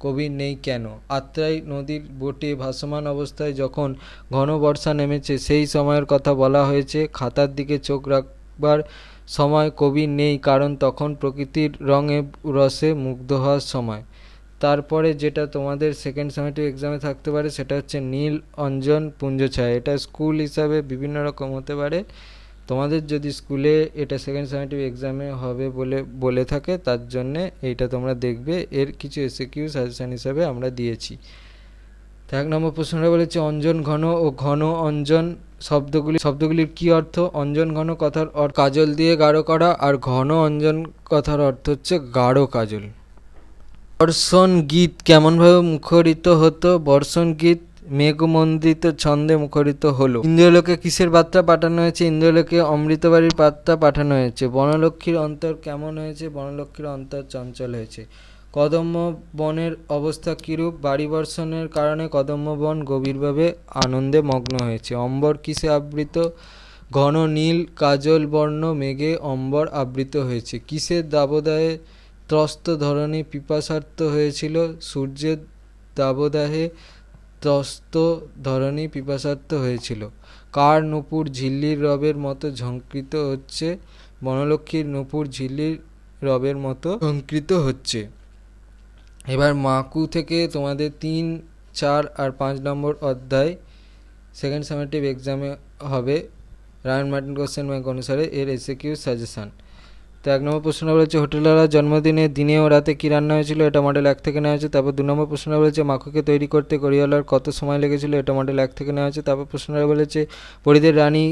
কবির নেই কেন? আত্রাই নদীর বোটে ভাসমান অবস্থায় যখন ঘন বর্ষা নেমেছে সেই সময়ের কথা বলা হয়েছে। খাতার দিকে চোখ রাখবার সময় কবির নেই কারণ তখন প্রকৃতির রঙে রসে মুগ্ধ হওয়ার সময়। তারপরে যেটা তোমাদের সেকেন্ড সামেটিভ এক্সামে থাকতে পারে সেটা হচ্ছে নীল অঞ্জন পুঞ্জছায়া। এটা স্কুল হিসাবে বিভিন্ন রকম হতে পারে। তোমাদের যদি স্কুলে এটা সেকেন্ড সামেটিভ এক্সামে হবে বলে থাকে তার জন্যে এইটা তোমরা দেখবে। এর কিছু এসএকিউ সাজেশান হিসাবে আমরা দিয়েছি। 1 নম্বর প্রশ্নটা বলেছে অঞ্জন ঘন ও ঘন অঞ্জন শব্দগুলির কি অর্থ? অঞ্জন ঘন কথার অর্থ কাজল দিয়ে গাঢ় করা আর ঘন অঞ্জন কথার অর্থ হচ্ছে গাঢ় কাজল। বর্ষণ গীত কেমনভাবে মুখরিত হতো? বর্ষণ গীত মেঘমন্ডিত ছন্দে মুখরিত হলো। ইন্দ্রলোকে কিসের বার্তা পাঠানো হয়েছে? ইন্দ্রলোকে অমৃতবাড়ির বার্তা পাঠানো হয়েছে। বনলক্ষ্মীর অন্তর কেমন হয়েছে? বনলক্ষ্মীর অন্তর চঞ্চল হয়েছে। কদম্ব বনের অবস্থা কিরূপ? বাড়ি বর্ষণের কারণে কদম্ব বন গভীরভাবে আনন্দে মগ্ন হয়েছে। অম্বর কিসে আবৃত? ঘন নীল কাজল বর্ণ মেঘে অম্বর আবৃত হয়েছে। কিসের দাবদাহে ত্রস্ত ধরণী পিপাসার্ত হয়েছিল? সূর্যের দাবদাহে ত্রস্ত ধরণী পিপাসার্ত হয়েছিল। কার নূপুর ঝিল্লির রবের মতো ঝঙ্কৃত হচ্ছে? বনলক্ষ্মীর নূপুর ঝিল্লির রবের মতো ঝঙ্কৃত হচ্ছে। এবার মাকু থেকে তোমাদের 3, 4 আর 5 নম্বর অধ্যায় সেকেন্ড সামেটিভ এক্সামে হবে রায়ান মার্টিন কোশ্চেন ব্যাংক অনুসারে। এর এসএকিউ সাজেশান। তো 1 নম্বর প্রশ্ন বলেছে হোটেলওয়ালার জন্মদিনে দিনে ও রাতে কী রান্না হয়েছিল? এটা মডেল 1 থেকে নেওয়া হয়েছে। তারপর 2 নম্বর প্রশ্ন বলেছে মাখুকে তৈরি করতে গড়িয়ালার কত সময় লেগেছিল? এটা মডেল 1 থেকে নেওয়া হয়েছে। তারপর প্রশ্নটা বলেছে পরীদের রানী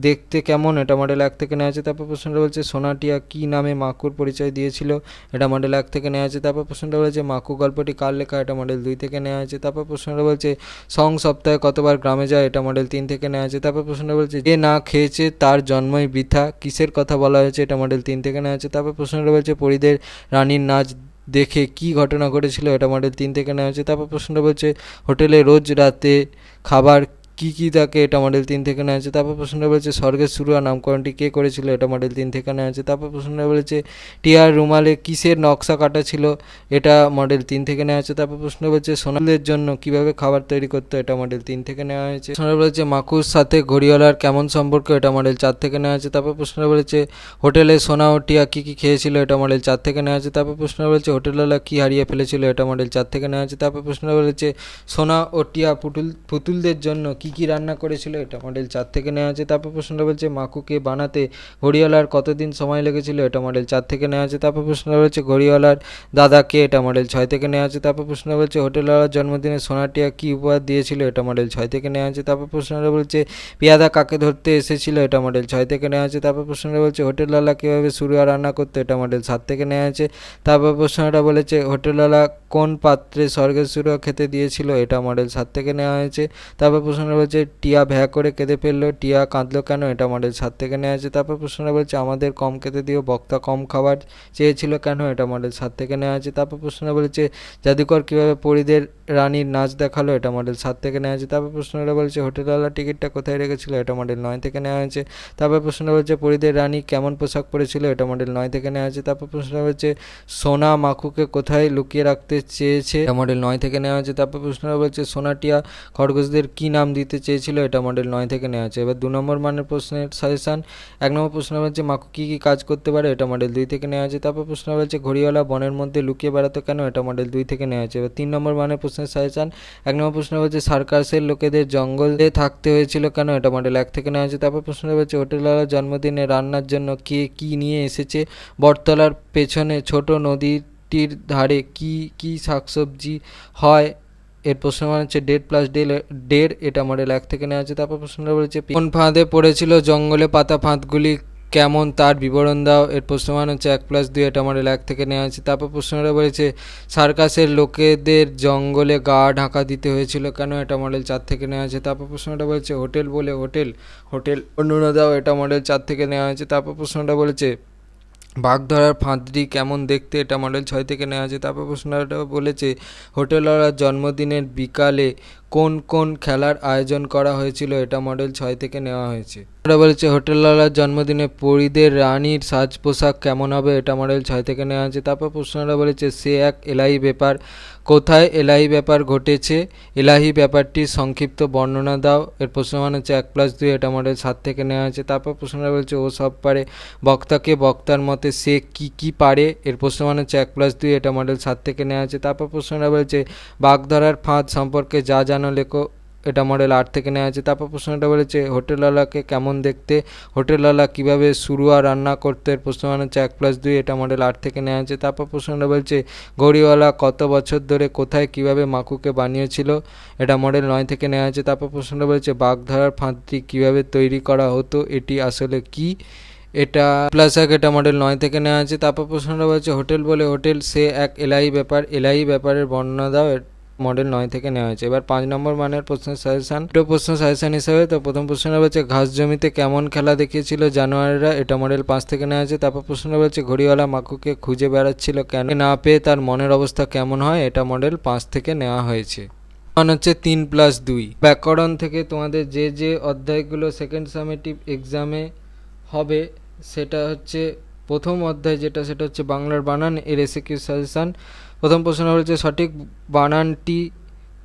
দেখতে কেমন, এটা মডেল 1 থেকে নেওয়া আছে। তারপর প্রশ্নটা বলছে সোনা টিয়া কী নামে মাকুর পরিচয় দিয়েছিল, এটা মডেল 1 থেকে নেওয়া আছে। তারপর প্রশ্নটা বলছে মাকু গল্পটি কার লেখা, এটা মডেল 2 থেকে নেওয়া আছে। তারপর প্রশ্নটা বলছে সং সপ্তাহে কতবার গ্রামে যায়, এটা মডেল 3 থেকে নেওয়া আছে। তারপর প্রশ্নটা বলছে যে না খেয়েছে তার জন্মই বৃথা, কিসের কথা বলা হয়েছে, এটা মডেল 3 থেকে নেওয়া আছে। তারপর প্রশ্নটা বলছে পরিদের রানীর নাচ দেখে কি ঘটনা ঘটেছিল, এটা মডেল 3 থেকে নেওয়া হয়েছে। তারপর প্রশ্নটা বলছে হোটেলে রোজ রাতে খাবার কি কি থাকে, এটা মডেল 3 থেকে নেওয়া হয়েছে। তারপর প্রশ্নটা বলছে স্বর্গের শুরু আর নামকরণটি কে করেছিল, এটা মডেল 3 থেকে নেওয়া হয়েছে। তারপর প্রশ্নটা বলেছে টিয়ার রুমালে কিসের নকশা কাটা ছিল, এটা মডেল 3 থেকে নেওয়া হয়েছে। তারপর প্রশ্ন বলছে সোনাদের জন্য কিভাবে খাবার তৈরি করতো, এটা মডেল 3 থেকে নেওয়া হয়েছে। প্রশ্নটা বলেছে মাকুর সাথে ঘড়িওয়ালার কেমন সম্পর্ক, এটা মডেল 4 থেকে নেওয়া হয়েছে। তারপর প্রশ্নটা বলেছে হোটেলে সোনা ও টিয়া কী কী খেয়েছিল, এটা মডেল 4 থেকে নেওয়া হয়েছে। তারপর প্রশ্নটা বলেছে হোটেলওয়ালা কী হারিয়ে ফেলেছিল, এটা মডেল 4 থেকে নেওয়া হয়েছে। তারপর প্রশ্নটা বলেছে সোনা ও টিয়া পুতুলদের জন্য কী কী রান্না করেছিল, এটা মডেল 4 থেকে নেওয়া হয়েছে। তারপর প্রশ্নটা বলছে মাকুকে বানাতে ঘড়িওয়ালার কতদিন সময় লেগেছিল, এটা মডেল 4 থেকে নেওয়া হয়েছে। তারপর প্রশ্নটা বলছে ঘড়িওয়ালার দাদাকে, এটা মডেল 6 থেকে নেওয়া আছে। তারপর প্রশ্নটা বলছে হোটেলওয়ালার জন্মদিনে সোনাটিয়া কী উপহার দিয়েছিল, এটা মডেল 6 থেকে নেওয়া আছে। তারপর প্রশ্নটা বলছে পেয়াদা কাকে ধরতে এসেছিল, এটা মডেল 6 থেকে নেওয়া আছে। তারপর প্রশ্নটা বলছে হোটেলওয়ালা কীভাবে সুরুয়া রান্না করতো, এটা মডেল 7 থেকে নেওয়া আছে। তারপর প্রশ্নটা বলেছে হোটেলওয়ালা কোন পাত্রে স্বর্গের সুরুয়া খেতে দিয়েছিল, এটা মডেল 7 থেকে নেওয়া হয়েছে। তারপর প্রশ্নটা বলছে টিয়া ভ্যা করে কেঁদে ফেললো, টিয়া কাঁদলো কেন, এটা মডেল 7 থেকে নেওয়া আছে। তারপর প্রশ্নটা বলছে আমাদের কম খেতে দিও, বক্তা কম খাবার চেয়েছিল কেন, এটা মডেল 7 থেকে নেওয়া আছে। তারপর প্রশ্নটা বলেছে জাদুকর কীভাবে পরিদের রানীর নাচ দেখালো, এটা মডেল 7 থেকে নেওয়া আছে। তারপর প্রশ্নটা বলছে হোটেলওয়ালা টিকিটটা কোথায় রেখেছিল, এটা মডেল 9 থেকে নেওয়া হয়েছে। তারপর প্রশ্নটা বলছে পরিদের রানী কেমন পোশাক পরেছিল, এটা মডেল 9 থেকে নেওয়া আছে। তারপর প্রশ্নটা বলছে সোনা মাকুকে কোথায় লুকিয়ে রাখতে চেয়েছে, এটা মডেল 9 থেকে নেওয়া হয়েছে। তারপর প্রশ্নটা বলছে সোনাটিয়া খরগোশদের কী নাম দিতে চেয়েছিল, এটা মডেল 9 থেকে নেওয়া আছে। এবার 2 নম্বর মানের প্রশ্নের সাজেশান। 1 নম্বর প্রশ্ন বলছে মাকু কী কী কাজ করতে পারে, এটা মডেল 2 থেকে নেওয়া আছে। তারপর প্রশ্ন বলছে ঘড়িওয়ালা বনের মধ্যে লুকিয়ে বেড়াতো কেন, এটা মডেল 2 থেকে নেওয়া আছে। এবার 3 নম্বর মানের প্রশ্নের সাজেশান। 1 নম্বর প্রশ্ন বলছে সার্কাসের লোকেদের জঙ্গলে থাকতে হয়েছিল কেন, এটা মডেল 1 থেকে নেওয়া আছে। তারপর প্রশ্ন বলছে হোটেলওয়ালার জন্মদিনে রান্নার জন্য কে কী নিয়ে এসেছে, বটতলার পেছনে ছোট নদীটির ধারে কি কি শাকসবজি হয়, এর প্রশ্ন মান হচ্ছে 1.5+1.5, এটা মডেল 1 থেকে নেওয়া আছে। তারপর প্রশ্নটা বলেছে কোন ফাঁদে পড়েছিল জঙ্গলে পাতা ফাঁদগুলি কেমন তার বিবরণ দাও, এর প্রশ্ন মান হচ্ছে 1+2, এটা মডেল 1 থেকে নেওয়া আছে। তারপর প্রশ্নটা বলেছে সার্কাসের লোকেদের জঙ্গলে গা ঢাকা দিতে হয়েছিল কেন, এটা মডেল 4 থেকে নেওয়া আছে। তারপর প্রশ্নটা বলেছে হোটেল বলে হোটেল বর্ণনা দাও, এটা মডেল 4 থেকে নেওয়া হয়েছে। তারপর প্রশ্নটা বলেছে বাঘ ধরার ফাঁদটি কেমন দেখতে, এটা মডেল 6 থেকে নেওয়া আছে। তারপর প্রশ্নটা বলেছে হোটেলওয়ালার জন্মদিনের বিকালে কোন কোন খেলার আয়োজন করা হয়েছিল, এটা মডেল 6 থেকে নেওয়া হয়েছে। এটা বলেছে হোটেলওয়ালার জন্মদিনে পরিদের রানীর সাজ পোশাক কেমন হবে, এটা মডেল 6 থেকে নেওয়া আছে। তারপর প্রশ্নটা বলেছে সে এক এলাহি ব্যাপার, কোথায় এলাহি ব্যাপার ঘটেছে, এলাহি ব্যাপারটির সংক্ষিপ্ত বর্ণনা দাও, এর প্রশ্নমান হচ্ছে 1+2, এটা মডেল 7 থেকে নেওয়া আছে। তারপর প্রশ্নটা বলছে ও সব পারে, বক্তাকে বক্তার মতে সে কি কি পারে, এর প্রশ্নমান হচ্ছে 1+2, এটা মডেল 7 থেকে নেওয়া আছে। তারপর প্রশ্নটা বলছে বাঘ ধরার ফাঁদ সম্পর্কে যা জানো লেখো, এটা মডেল 8 থেকে নেওয়া আছে। তারপর প্রশ্নটা বলেছে হোটেলওয়ালাকে কেমন দেখতে, হোটেলওয়ালা কীভাবে সুরুয়া রান্না করতে, এর প্রশ্নমান হচ্ছে 1+2, এটা মডেল 8 থেকে নেওয়া আছে। তারপর প্রশ্নটা বলছে ঘড়িওয়ালা কত বছর ধরে কোথায় কিভাবে মাকুকে বানিয়েছিল, এটা মডেল 9 থেকে নেওয়া আছে। তারপর প্রশ্নটা বলছে বাঘ ধরার ফাঁদটি কীভাবে তৈরি করা হতো, এটি আসলে কি, এটা +1, এটা মডেল 9 থেকে নেওয়া আছে। তারপর প্রশ্নটা বলছে হোটেল বলে হোটেল সে এক এলাহি ব্যাপার, এলাহি ব্যাপারের বর্ণনা দাও, মডেল 9 থেকে নেওয়া হয়েছে। এবার 5 নম্বর মানের প্রশ্নের সাজেশান। দুটো প্রশ্ন সাজেশান হিসাবে, তো প্রথম প্রশ্নটা বলছে ঘাস জমিতে কেমন খেলা দেখিয়েছিল জানোয়ারেরা, এটা মডেল 5 থেকে নেওয়া হয়েছে। তারপর প্রশ্নটা বলছে ঘড়িওয়ালা মাকুকে খুঁজে বেড়াচ্ছিল কেন, না পেয়ে তার মনের অবস্থা কেমন হয়, এটা মডেল 5 থেকে নেওয়া হয়েছে। মান হচ্ছে 3+2। ব্যাকরণ থেকে তোমাদের যে যে অধ্যায়গুলো সেকেন্ড সামেটিভ এক্সামে হবে সেটা হচ্ছে প্রথম অধ্যায় যেটা, সেটা হচ্ছে বাংলার বানান, এর এসিকিউ সাজেশান। প্রথম প্রশ্ন হচ্ছে সঠিক বানানটি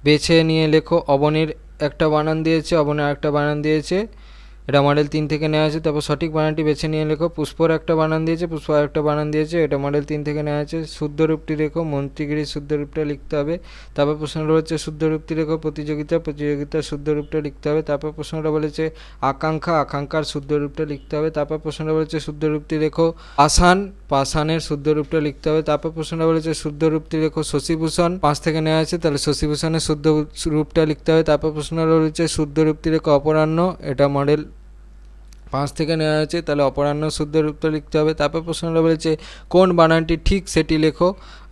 বেছে নিয়ে লেখো, অবনীর একটা বানান দিয়েছে, অবনের একটা বানান দিয়েছে, এটা মডেল 3 থেকে নেওয়া আছে। তারপর সঠিক বানানটি বেছে নিয়ে লেখো, পুষ্পর একটা বানান দিয়েছে, পুষ্প একটা বানান দিয়েছে, এটা মডেল 3 থেকে নেওয়া আছে। শুদ্ধ রূপটি লেখো, মন্ত্রীগিরির শুদ্ধ রূপটা লিখতে হবে। তারপর প্রশ্নটা হচ্ছে শুদ্ধ রূপটি লেখো, প্রতিযোগিতার শুদ্ধ রূপটা লিখতে হবে। তারপর প্রশ্নটা বলেছে আকাঙ্ক্ষার শুদ্ধ রূপটা লিখতে হবে। তারপর প্রশ্নটা বলেছে শুদ্ধ রূপটি লেখো, পাষাণের শুদ্ধ রূপটা লিখতে হবে। তারপর প্রশ্নটা বলেছে শুদ্ধ রূপটি লেখো, শশীভূষণ 5 থেকে নেওয়া আছে, তাহলে শশীভূষণের শুদ্ধ রূপটা লিখতে হবে। তারপর প্রশ্নটা বলেছে শুদ্ধ রূপটি লেখো, অপরাহ্ন, এটা মডেল 5 থেকে নেওয়া হয়েছে, তাহলে অপরাহ্ন শুদ্ধের উত্তর লিখতে হবে। তারপর প্রশ্নটা বলেছে কোন বানানটি ঠিক সেটি লেখো।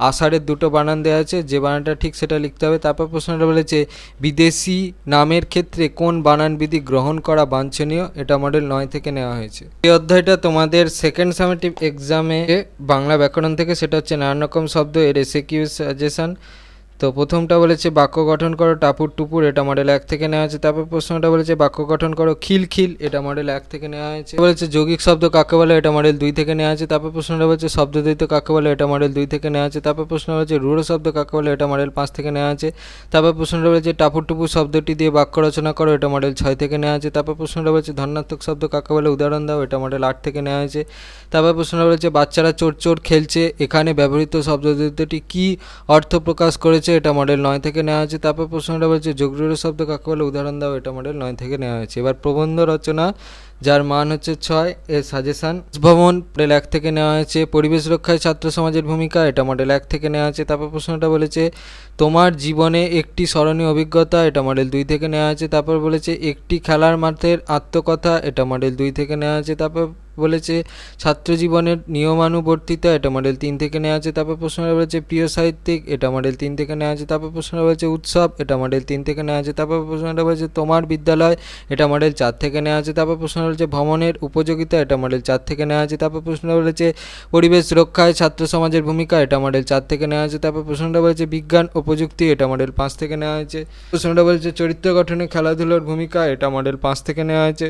আষাঢ়ের দুটো বানান দেওয়া আছে, যে বানানটা ঠিক সেটা লিখতে হবে। তারপর প্রশ্নটা বলেছে বিদেশি নামের ক্ষেত্রে কোন বানানবিধি গ্রহণ করা বাঞ্ছনীয়, এটা মডেল 9 থেকে নেওয়া হয়েছে। এই অধ্যায়টা তোমাদের সেকেন্ড সামেটিভ এক্সামে বাংলা ব্যাকরণ থেকে, সেটা হচ্ছে নানান রকম শব্দ, এর এসএকিউ সাজেশন। তো প্রথমটা বলেছে বাক্য গঠন করো টাপুর টুপুর, এটা মডেল 1 থেকে নেওয়া হয়েছে। তারপর প্রশ্নটা বলেছে বাক্য গঠন করো খিলখিল, এটা মডেল 1 থেকে নেওয়া হয়েছে। বলেছে যৌগিক শব্দ কাকে বলে, এটা মডেল 2 থেকে নেওয়া হয়েছে। তারপর প্রশ্নটা বলেছে শব্দদ্বৈত কাকে বলে, এটা মডেল 2 থেকে নেওয়া হয়েছে। তারপর প্রশ্ন বলেছে রূঢ় শব্দ কাকে বলে, এটা মডেল 5 থেকে নেওয়া হয়েছে। তারপর প্রশ্নটা বলেছে টাপুর টুপুর শব্দটি দিয়ে বাক্য রচনা করো, এটা মডেল 6 থেকে নেওয়া হয়েছে। তারপর প্রশ্নটা বলেছে ধনাত্মক শব্দ কাকে বলে, উদাহরণ দাও, এটা মডেল 8 থেকে নেওয়া হয়েছে। তারপর প্রশ্নটা বলেছে বাচ্চারা চোর চোর খেলছে, এখানে ব্যবহৃত শব্দদ্বৈতটি কী অর্থ প্রকাশ করেছে, এটা মডেল 9 থেকে নেওয়া হয়েছে। তারপর প্রশ্নটা বলছে যোগরূঢ় শব্দ কাকে বলে, উদাহরণ দাও, এটা মডেল 9 থেকে নেওয়া হয়েছে। এবার প্রবন্ধ রচনা, যার মান হচ্ছে 6, এর সাজেশান ভ্রমণ মডেল 1 থেকে নেওয়া হয়েছে। পরিবেশ রক্ষায় ছাত্র সমাজের ভূমিকা, এটা মডেল 1 থেকে নেওয়া হয়েছে। তারপর প্রশ্নটা বলেছে তোমার জীবনে একটি স্মরণীয় অভিজ্ঞতা, এটা মডেল 2 থেকে নেওয়া হয়েছে। তারপর বলেছে একটি খেলার মাঠের আত্মকথা, এটা মডেল 2 থেকে নেওয়া হয়েছে। তারপর বলেছে ছাত্র জীবনের নিয়মানুবর্তিতা, এটা মডেল 3 থেকে নেওয়া আছে। তারপর প্রশ্নটা বলেছে প্রিয় সাহিত্যিক, এটা মডেল 3 থেকে নেওয়া আছে। তারপর প্রশ্নটা বলেছে উৎসব, এটা মডেল 3 থেকে নেওয়া আছে। তারপর প্রশ্নটা বলেছে তোমার বিদ্যালয়, এটা মডেল 4 থেকে নেওয়া আছে। তারপর প্রশ্নটা বলেছে ভ্রমণের উপযোগিতা, এটা মডেল 4 থেকে নেওয়া আছে। তারপর প্রশ্নটা বলেছে পরিবেশ রক্ষায় ছাত্র সমাজের ভূমিকা, এটা মডেল 4 থেকে নেওয়া আছে। তারপর প্রশ্নটা বলেছে বিজ্ঞান ও প্রযুক্তি, এটা মডেল 5 থেকে নেওয়া হয়েছে। প্রশ্নটা বলেছে চরিত্র গঠনে খেলাধুলোর ভূমিকা, এটা মডেল 5 থেকে নেওয়া হয়েছে।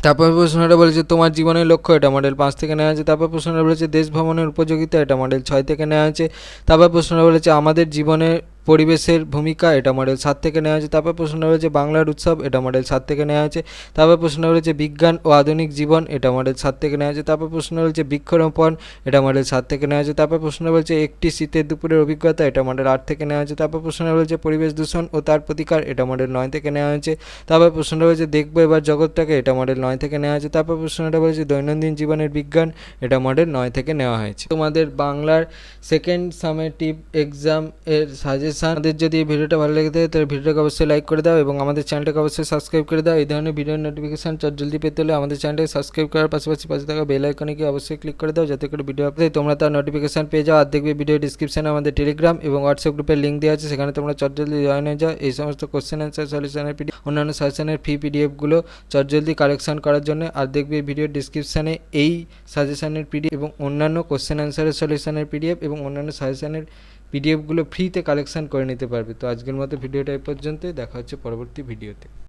তারপর প্রশ্নটা বলেছে তোমার জীবনের লক্ষ্য, এটা মডেল 5 থেকে নেওয়া আছে। তারপর প্রশ্নটা বলেছে দেশ ভ্রমণের উপযোগিতা, এটা মডেল 6 থেকে নেওয়া আছে। তারপর প্রশ্নটা বলেছে আমাদের জীবনে পরিবেশের ভূমিকা, এটা মডেল 7 থেকে নেওয়া আছে। তারপর প্রশ্নটা বলেছে বাংলার উৎসব, এটা মডেল 7 থেকে নেওয়া আছে। তারপর প্রশ্নটা বলেছে বিজ্ঞান ও আধুনিক জীবন, এটা মডেল 7 থেকে নেওয়া আছে। তারপর প্রশ্ন বলেছে বৃক্ষরোপণ, এটা মডেল 7 থেকে নেওয়া আছে। তারপর প্রশ্ন বলেছে একটি শীতের দুপুরের অভিজ্ঞতা, এটা মডেল 8 থেকে নেওয়া আছে। তারপর প্রশ্নটা বলেছে পরিবেশ দূষণ ও তার প্রতিকার, এটা মডেল 9 থেকে নেওয়া হয়েছে। তারপর প্রশ্নটা বলেছে দেখবো এবার জগৎটাকে, এটা মডেল 9 থেকে নেওয়া আছে। তারপর প্রশ্নটা বলেছে দৈনন্দিন জীবনের বিজ্ঞান, এটা মডেল 9 থেকে নেওয়া হয়েছে। তোমাদের বাংলার সেকেন্ড সামেটিভ এক্সাম এর সাজেশান। আমাদের যদি এই ভিডিওটা ভালো লেগে থাকে তাহলে ভিডিওটাকে অবশ্যই লাইক করে দাও এবং আমাদের চ্যানেলটাকে অবশ্যই সাবস্ক্রাইব করে দাও। এই ধরনের ভিডিওর নোটিফিকেশান জলদি পেতে হলে আমাদের চ্যানেলটাকে সাবস্ক্রাইব করার পাশাপাশি পাশে থাকা বেল আইকনে গিয়ে অবশ্যই ক্লিক করে দাও, যাতে করে ভিডিও আপলোড তোমরা তার নোটিফিকেশান পেয়ে যাও। আর দেখবে ভিডিও ডিসক্রিপশানে আমাদের টেলিগ্রাম এবং হোয়াটসঅ্যাপ গ্রুপের লিঙ্ক দেওয়া আছে, সেখানে তোমরা জলদি জয়েন হয়ে যাও। এই সমস্ত কোশ্চেন অ্যান্সার সলিউশনের পিডিএফ, অন্যান্য সাজেশনের পিডিএফগুলো জলদি কালেকশন করার জন্য। আর দেখবে ভিডিওর ডিসক্রিপশানে এই সাজেশনের পিডিএফ এবং অন্যান্য কোশ্চেন অ্যান্সারের সলিউশনের পিডিএফ এবং অন্যান্য সাজেশনের পিডিএফগুলো ফ্রিতে কালেকশন করে নিতে পারবে। তো আজকের মতো ভিডিওটা এই পর্যন্তই, দেখা হচ্ছে পরবর্তী ভিডিওতে।